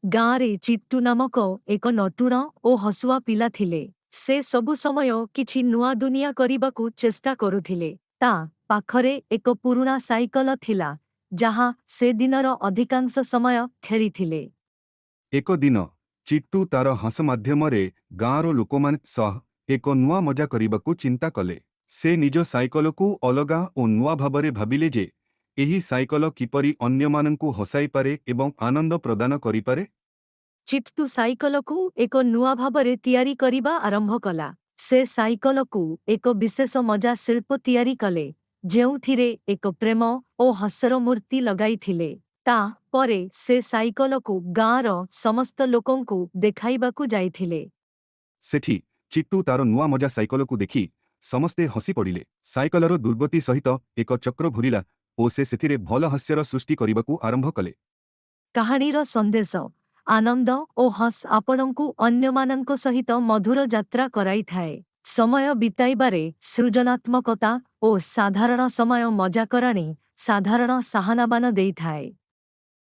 ଗାଁରେ ଚିଟ୍ଟୁ ନାମକ ଏକ ନଟୁଣ ଓ ହସୁଆ ପିଲା ଥିଲେ। ସେ ସବୁ ସମୟ କିଛି ନୂଆ ଦୁନିଆ କରିବାକୁ ଚେଷ୍ଟା କରୁଥିଲେ। ତା ପାଖରେ ଏକ ପୁରୁଣା ସାଇକଲ ଥିଲା, ଯାହା ସେ ଦିନର ଅଧିକାଂଶ ସମୟ ଖେଳିଥିଲେ। ଏକ ଦିନ ଚିଟ୍ଟୁ ତାର ହସ ମାଧ୍ୟମରେ ଗାଁର ଲୋକମାନଙ୍କ ସହ ଏକ ନୂଆ ମଜା କରିବାକୁ ଚିନ୍ତା କଲେ। ସେ ନିଜ ସାଇକଲକୁ ଅଲଗା ଓ ନୂଆ ଭାବରେ ଭାବିଲେ ଯେ ଏହି ସାଇକଲ କିପରି ଅନ୍ୟମାନଙ୍କୁ ହସାଇପାରେ ଏବଂ ଆନନ୍ଦ ପ୍ରଦାନ କରିପାରେ। ଚିଟ୍ଟୁ ସାଇକଲକୁ ଏକ ନୂଆ ଭାବରେ ତିଆରି କରିବା ଆରମ୍ଭ କଲା। ସେ ସାଇକଲକୁ ଏକ ବିଶେଷ ମଜା ଶିଳ୍ପ ତିଆରି କଲେ, ଯେଉଁଥିରେ ଏକ ପ୍ରେମ ଓ ହସର ମୂର୍ତ୍ତି ଲଗାଇଥିଲେ। ତା ପରେ ସେ ସାଇକଲକୁ ଗାଁର ସମସ୍ତ ଲୋକଙ୍କୁ ଦେଖାଇବାକୁ ଯାଇଥିଲେ। ସେଠି ଚିଟ୍ଟୁ ତାର ନୂଆ ମଜା ସାଇକଲକୁ ଦେଖି ସମସ୍ତେ ହସି ପଡ଼ିଲେ। ସାଇକଲର ଦୁର୍ଗତି ସହିତ ଏକ ଚକ୍ର ଘୂରିଲା ଓ ସେ ସେଥିରେ ଭଲ ହାସ୍ୟର ସୃଷ୍ଟି କରିବାକୁ ଆରମ୍ଭ କଲେ। କାହାଣୀର ସନ୍ଦେଶ: ଆନନ୍ଦ ଓ ହସ ଆପଣଙ୍କୁ ଅନ୍ୟମାନଙ୍କ ସହିତ ମଧୁର ଯାତ୍ରା କରାଇଥାଏ। ସମୟ ବିତାଇବାରେ ସୃଜନାତ୍ମକତା ଓ ସାଧାରଣ ସମୟ ମଜାକରାଣି ସାଧାରଣ ସାହାନାବାନ ଦେଇଥାଏ।